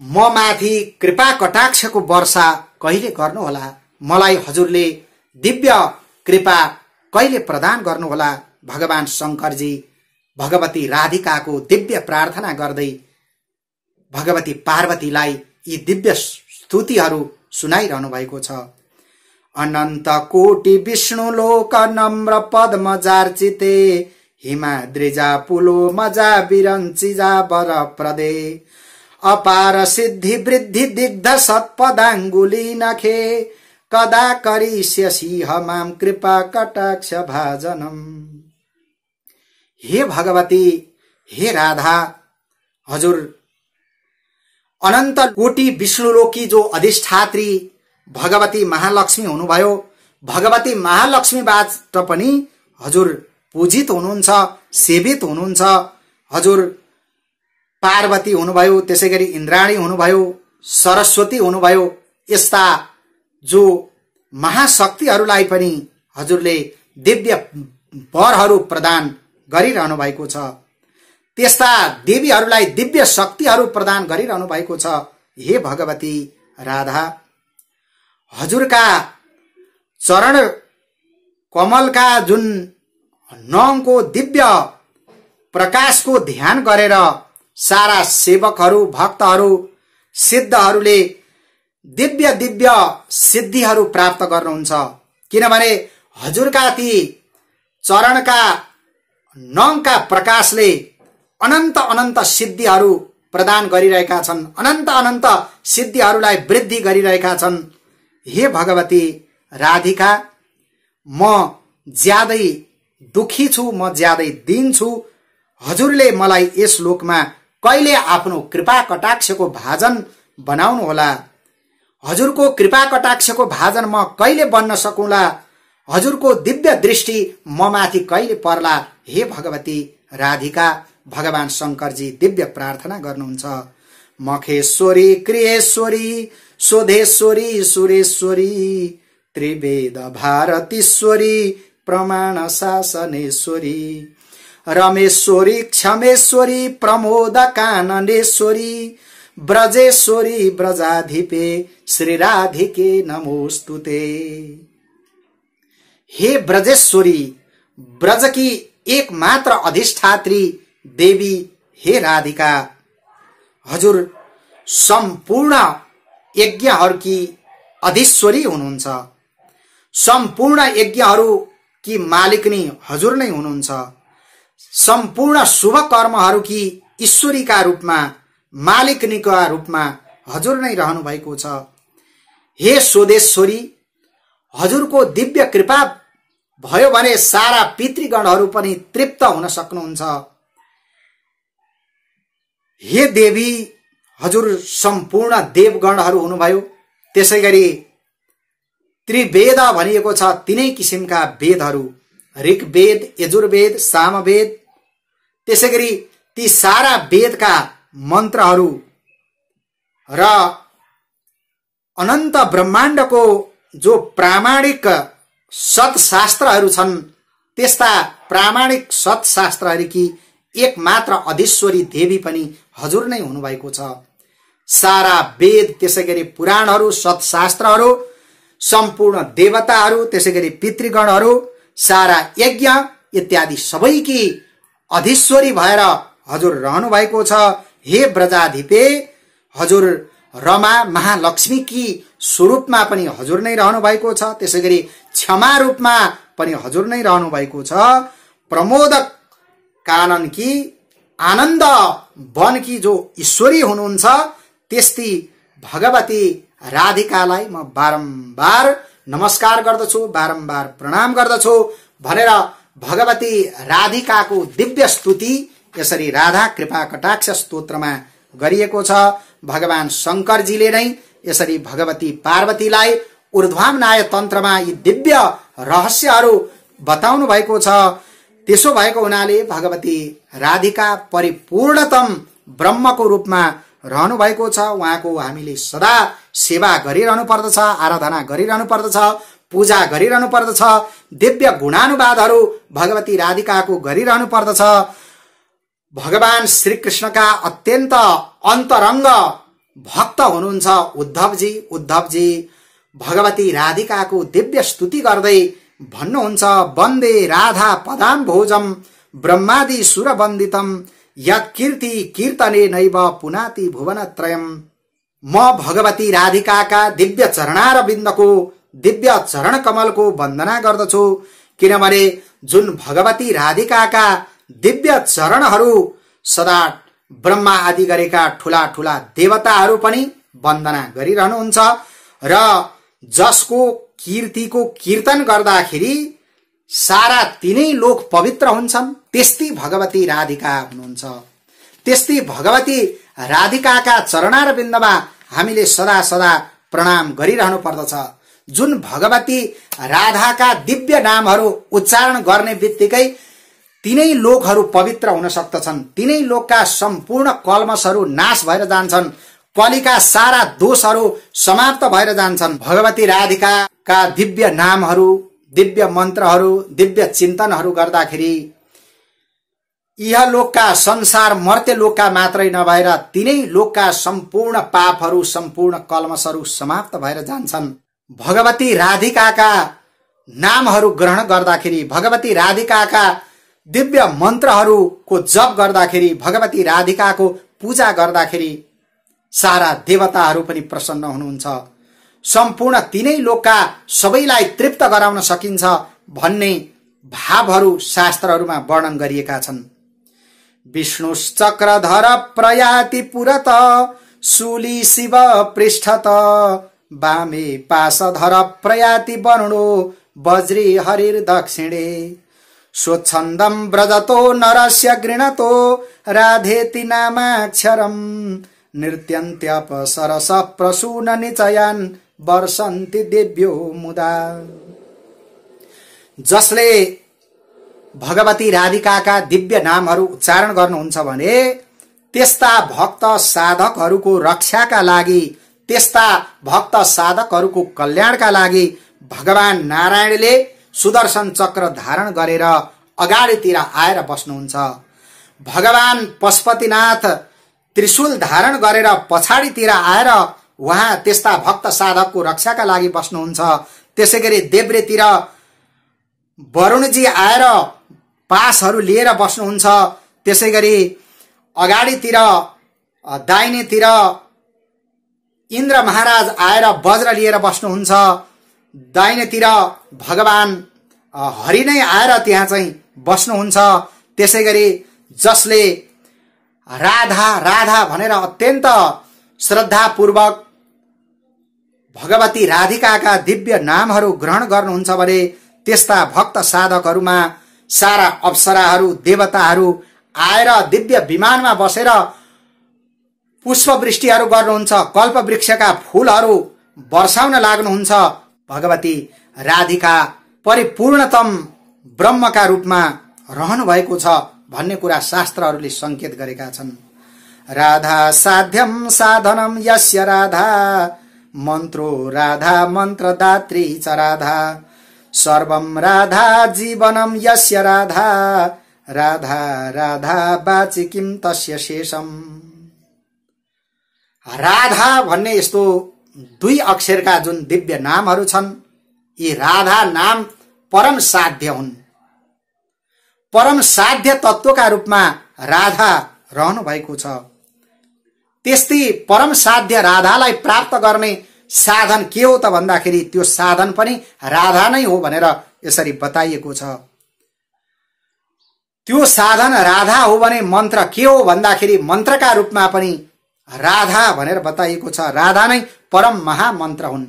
म माथि कृपा कटाक्षको वर्षा कहिले गर्नुहोला, मलाई हजुरले दिव्य कृपा कहिले प्रदान गर्नुहोला। भगवान शंकरजी भगवती राधिकाको दिव्य प्रार्थना गर्दै भगवती पार्वतीलाई यी दिव्य स्तुतिहरू सुनाइरहनु भएको छ। अनन्त कोटि विष्णु लोक नम्र पद्म जार्चिते, हिमाद्रिजा पुलो मजा विरञ्चिजा वर प्रदे, अपार सिद्धि वृद्धि दिग्ध सत्पदाङ्गुली नखे, कदा करिष्यसि माम कृपा कटाक्ष भाजनम। हे भगवती, हे राधा, हजुर अनन्त कोटि विष्णुलोकी जो अधिष्ठात्री भगवती महालक्ष्मी हुनुभयो, भगवती महालक्ष्मीबाट पनि हजुर पूजित हुनुहुन्छ, सेवित हुनुहुन्छ। हजुर पार्वती हुनुभयो, त्यसैगरी इन्द्राणी हुनुभयो, सरस्वती हुनुभयो, यस्ता जो महाशक्तिहरूलाई पनि हजुरले दिव्य वरहरू प्रदान गरिरहनु भएको छ। त्यस्ता देवीहरूलाई दिव्य शक्तिहरू प्रदान गरिरहनु भएको छ। हे भगवती राधा, हजुरका चरण कमलका जुन नङको दिव्य प्रकाशको ध्यान गरेर सारा सेवकहरू, भक्तहरू, सिद्धहरूले दिव्य दिव्य सिद्धिहरू प्राप्त गर्नुहुन्छ। किनभने हजुरका ती चरणका नङका प्रकाशले अनन्त अनन्त सिद्धिहरू प्रदान गरिरहेका छन्, अनन्त अनन्त सिद्धिहरूलाई वृद्धि गरिरहेका छन्। हे भगवती राधिका, म ज्यादै दुखी छु, म ज्यादै दीन छु। हजुरले मलाई यस लोकमा कहिले आफ्नो कृपा कटाक्षको भाजन बनाउनु होला। हजुरको कृपा कटाक्षको भाजन म कहिले बन्न सकूला। हजुरको दिव्य दृष्टि म माथि कहिले पर्ला। हे भगवती राधिका, भगवान शंकरजी दिव्य प्रार्थना गर्नुहुन्छ। मखेश्वरी क्रियेश्वरी शोधेश्वरी सुरेश्वरी त्रिवेद भारतीश्वरी प्रमाण शासनेश्वरी रमेश्वरी क्षमेश्वरी प्रमोद काननेश्वरी ब्रजेश्वरी ब्रजाधिपे श्री राधिके नमोस्तुते। हे ब्रजेश्वरी, ब्रज की एकमात्र अधिष्ठात्री देवी हे राधिका, हजुर सम्पूर्ण यज्ञहरूकी अधीश्वरी हुनुहुन्छ। सम्पूर्ण यज्ञहरूकी मालिकनी हजुर नै हुनुहुन्छ। सम्पूर्ण शुभ कर्महरूकी ईश्वरीका रूपमा, मालिकनीका रूपमा हजुर नै रहनु भएको छ। हे सोदेश्वरी, हजुरको दिव्य कृपा भयो भने सारा पितृगणहरू पनि तृप्त हुन सक्नुहुन्छ। हे देवी, हजुर सम्पूर्ण देवगणहरू हुनुभयो। त्यसैगरी त्रिवेद भनिएको छ, तीनै किसिमका वेदहरू, ऋग्वेद, यजुर्वेद, सामवेद, त्यसैगरी ती सारा वेदका मन्त्रहरू र अनन्त ब्रह्माण्डको जो प्रामाणिक सत्शास्त्रहरू छन् त्यस्ता प्रामाणिक सत्शास्त्रहरूकी एकमात्र अधीश्वरी देवी पनि हजुर नै हुनुभएको छ। सारा वेद, त्यसैगरी पुराणहरू, सत्शास्त्रहरू, सम्पूर्ण देवताहरू, त्यसैगरी पितृगणहरू, सारा यज्ञ इत्यादि सबैकी अधीश्वरी भएर हजुर रहनु भएको छ। हे ब्रजाधिपे, हजुर रमा महालक्ष्मीकी स्वरूपमा पनि हजुर नै रहनु भएको छ। त्यसैगरी क्षमा रूपमा पनि हजुर नै रहनु भएको छ। प्रमोदक काननकी, आनन्द वनकी जो ईश्वरी हुनुहुन्छ त्यस्ती भगवती राधिकालाई म बारम्बार नमस्कार गर्दछु, बारम्बार प्रणाम गर्दछु भनेर भगवती राधिकाको दिव्य स्तुति यसरी राधा कृपा कटाक्ष स्तोत्रमा गरिएको छ। भगवान शंकरजीले नै यसरी भगवती पार्वतीलाई ऊर्ध्वामनाय तन्त्रमा यी दिव्य रहस्यहरू बताउनु भएको छ। त्यसो भएको हुनाले भगवती राधिका परिपूर्णतम ब्रह्मको रूपमा रहनु भएको छ। उहाँको हामीले सदा सेवा गरिरहनु पर्दछ, आराधना गरिरहनु पर्दछ, पूजा गरिरहनु पर्दछ, दिव्य गुणानुवादहरू भगवती राधिकाको गरिरहनु पर्दछ। भगवान श्रीकृष्णका अत्यन्त अन्तरङ्ग भक्त हुनुहुन्छ उद्धवजी। उद्धवजी भगवती राधिकाको दिव्य स्तुति गर्दै भन्नुहुन्छ, वन्दे राधा पदाम भोजम ब्रह्मादि सुर वन्दितम यत्कीर्ति कीर्तने नैव पुनाति भुवन त्रयम। म भगवती राधिकाका दिव्य चरणारविन्दको, दिव्य चरण कमलको वन्दना गर्दछु, किनभने जुन भगवती राधिकाका दिव्य चरणहरू सदा ब्रह्मा आदि गरेका ठूला ठूला देवताहरू पनि वन्दना गरिरहनुहुन्छ र जसको कीर्तिको कीर्तन गर्दाखेरि सारा तीनै लोक पवित्र हुन्छन्, त्यस्ती भगवती राधिका हुनुहुन्छ। त्यस्ती भगवती राधिकाका चरणारविन्दमा हामीले सदा सदा प्रणाम गरिरहनु पर्दछ। जुन भगवती राधाका दिव्य नामहरू उच्चारण गर्ने बित्तिकै तीनै लोकहरू पवित्र हुन सक्दछन्, तीनै लोकका सम्पूर्ण कल्मशहरू नाश भएर जान्छन्, कलिका सारा दोषहरू समाप्त भएर जान्छन्। भगवती राधिकाका दिव्य नामहरू, दिव्य मन्त्रहरू, दिव्य चिन्तनहरू गर्दाखेरि यह लोकका संसार मर्त्य लोकका मात्रै नभएर तीनै लोकका सम्पूर्ण पापहरू, सम्पूर्ण कल्मशहरू समाप्त भएर जान्छन्। भगवती राधिकाका नामहरू ग्रहण गर्दाखेरि, भगवती राधिकाका दिव्य मन्त्रहरूको जप गर्दाखेरि, भगवती राधिकाको पूजा गर्दाखेरि सारा देवताहरू पनि प्रसन्न हुनुहुन्छ। सम्पूर्ण तीनै लोकका सबैलाई तृप्त गराउन सकिन्छ भन्ने भावहरू शास्त्रहरूमा वर्णन गरिएका छन्। विष्णुश्चक्रधर प्रयाति पुरत शूली शिव पृष्ठत वामे पाशधर प्रयाति वरुणो वज्री हरिर दक्षिणे स्वच्छन्दं व्रजतो नरस्य गृणतो राधेति नामाक्षरम् नृत्यन्त्यपसरस प्रसून निचयान् वर्षन्ति देव्यो मुदा। जसले भगवती राधिकाका दिव्य नामहरू उच्चारण गर्नुहुन्छ भने त्यस्ता भक्त साधकहरूको रक्षाका लागि, त्यस्ता भक्त साधकहरूको कल्याणका लागि भगवान नारायणले सुदर्शन चक्र धारण गरेर अगाडितिर आएर बस्नुहुन्छ। भगवान पशुपतिनाथ त्रिशूल धारण गरेर पछाडितिर आएर उहाँ त्यस्ता भक्त साधकको रक्षाका लागि बस्नुहुन्छ। त्यसैगरी देब्रेतिर वरुणजी आएर पासहरू लिएर बस्नुहुन्छ। त्यसैगरी अगाडितिर दाहिनेतिर इन्द्र महाराज आएर वज्र लिएर बस्नुहुन्छ। दाहिनेतिर भगवान हरि नै आएर त्यहाँ चाहिँ बस्नुहुन्छ। त्यसैगरी जसले राधा राधा भनेर अत्यन्त श्रद्धापूर्वक भगवती राधिकाका दिव्य नामहरू ग्रहण गर्नुहुन्छ भने त्यस्ता भक्त साधकहरूमा सारा अप्सराहरू, देवताहरू आएर दिव्य विमानमा बसेर पुष्पवृष्टिहरू गर्नुहुन्छ, कल्प वृक्षका फूलहरू वर्षाउन लाग्नुहुन्छ। भगवती राधिका परिपूर्णतम ब्रह्मका रूपमा रहनु भएको छ भन्ने कुरा शास्त्रहरूले संकेत गरेका छन्। राधा साध्यम साधनम यस्य राधा मन्त्रो राधा मन्त्रदात्री च राधा सर्वं राधा जीवनम यस्य राधा राधा राधा बाची किम तस्य शेषम। राधा भन्ने यस्तो दुई अक्षरका जुन दिव्य नामहरू छन्, यी राधा नाम परम साध्य हुन्। परम साध्य तत्वका रूपमा राधा रहनु भएको छ। त्यस्तै परम साध्य राधालाई प्राप्त गर्ने साधन के हो त भन्दाखेरि त्यो साधन पनि राधा नै हो भनेर यसरी बताइएको छ। त्यो साधन राधा हो भने मन्त्र के हो भन्दाखेरि मन्त्रका रूपमा पनि राधा भनेर बताइएको छ। राधा नै परम महामन्त्र हुन्।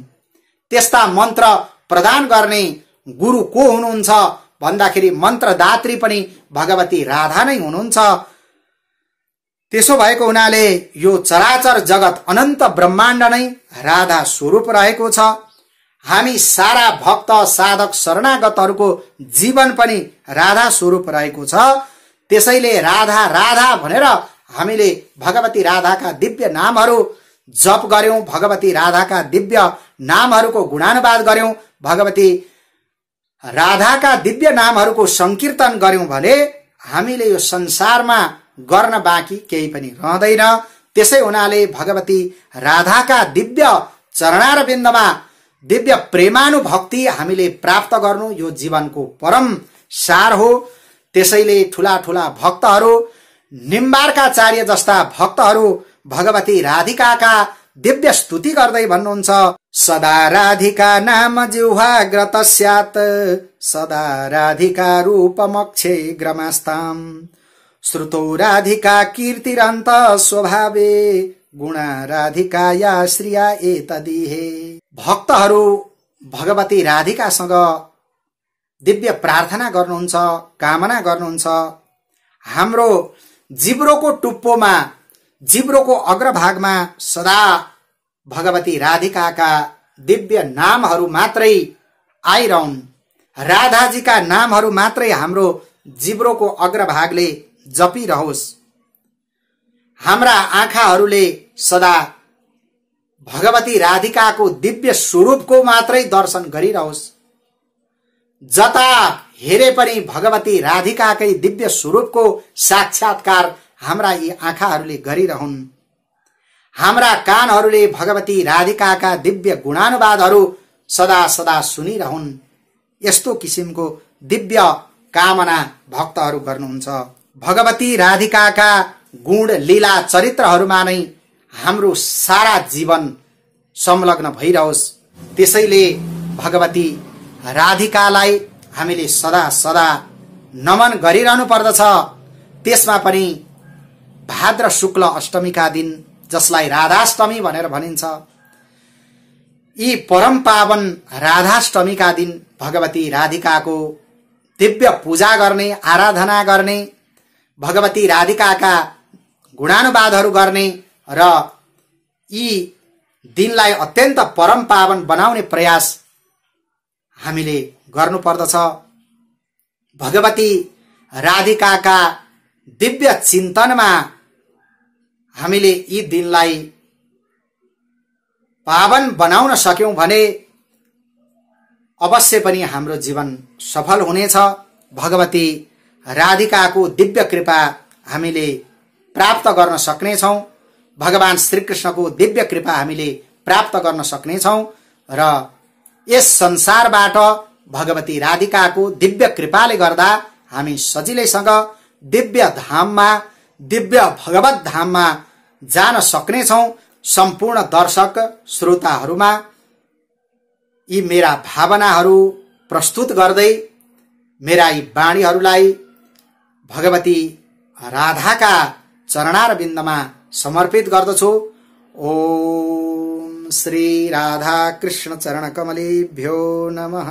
त्यस्ता मन्त्र प्रदान गर्ने गुरु को हुनुहुन्छ भन्दाखेरि मन्त्रदात्री पनि भगवती राधा नै हुनुहुन्छ। त्यसो भएको हुनाले यो चराचर जगत अनन्त ब्रह्माण्ड नै राधा स्वरूप रहेको छ। हामी सारा भक्त साधक शरणागतहरूको जीवन पनि राधा स्वरूप रहेको छ। त्यसैले राधा राधा भनेर हामीले भगवती राधाका दिव्य नामहरू जप गर्यौं, भगवती राधाका दिव्य नामहरूको गुणानुवाद गर्यौं, भगवती राधाका दिव्य नामहरूको संकीर्तन गर्यौं भने हामीले यो संसारमा गर्न बाँकी केही पनि रहँदैन। त्यसै हुनाले भगवती राधाका दिव्य चरणारविन्दमा दिव्य प्रेमानुभक्ति हामीले प्राप्त गर्नु यो जीवनको परम सार हो। त्यसैले ठूला ठूला भक्तहरू, निम्बार्काचार्य जस्ता भक्तहरू भगवती राधिकाका दिव्य स्तुति गर्दै भन्नुहुन्छ, सदा राधिका नाम जिह्वाग्रत स्यात् सदा राधिका रूपमक्षे ग्रमास्ताम् श्रुतौ राधिका कीर्तिरन्त स्वभावे गुणा राधिका या श्रिया एतदिहे। भक्तहरू भगवती राधिकासँग दिव्य प्रार्थना गर्नुहुन्छ, कामना गर्नुहुन्छ। हाम्रो जिब्रोको टुप्पोमा, जिब्रोको अग्रभागमा सदा भगवती राधिकाका दिव्य नामहरू मात्रै आइरहन्। राधाजीका नामहरू मात्रै हाम्रो जिब्रोको अग्रभागले जपिरहोस्। हाम्रा आँखाहरूले सदा भगवती राधिकाको दिव्य स्वरूपको मात्रै दर्शन गरिरहोस्। जता हेरे पनि भगवती राधिकाकै दिव्य स्वरूपको साक्षात्कार हाम्रा यी आँखाहरूले गरिरहुन्। हाम्रा कानहरूले भगवती राधिकाका दिव्य गुणानुवादहरू सदा सदा सुनिरहुन्। यस्तो किसिमको दिव्य कामना भक्तहरू गर्नुहुन्छ। भगवती राधिकाका गुण लीला चरित्रहरूमा नै हाम्रो सारा जीवन संलग्न भइरहोस्। त्यसैले भगवती राधिकालाई हामीले सदा सदा नमन गरिरहनु पर्दछ। त्यसमा पनि भाद्र शुक्ल अष्टमीका दिन, जसलाई राधाष्टमी भनेर भनिन्छ, यी परम पावन राधाष्टमीका दिन भगवती राधिकाको दिव्य पूजा गर्ने, आराधना गर्ने, भगवती राधिकाका गुणानुवादहरू गर्ने र यी दिनलाई अत्यन्त परम पावन बनाउने प्रयास हामीले गर्नुपर्दछ। भगवती राधिकाका दिव्य चिन्तनमा हामीले यी दिनलाई पावन बनाउन सक्यौं भने अवश्य पनि हाम्रो जीवन सफल हुनेछ। भगवती राधिकाको दिव्य कृपा हामीले प्राप्त गर्न सक्नेछौं। भगवान श्रीकृष्णको दिव्य कृपा हामीले प्राप्त गर्न सक्नेछौं र यस संसारबाट भगवती राधिकाको दिव्य कृपाले गर्दा हामी सजिलैसँग दिव्य धाममा, दिव्य भगवत धाममा जान सक्नेछौं। सम्पूर्ण दर्शक श्रोताहरूमा यी मेरा भावनाहरू प्रस्तुत गर्दै मेरा यी वाणीहरूलाई भगवती राधाका चरणारविन्दमा समर्पित गर्दछु। ओम श्री राधा कृष्ण चरण कमलेभ्यो नमः।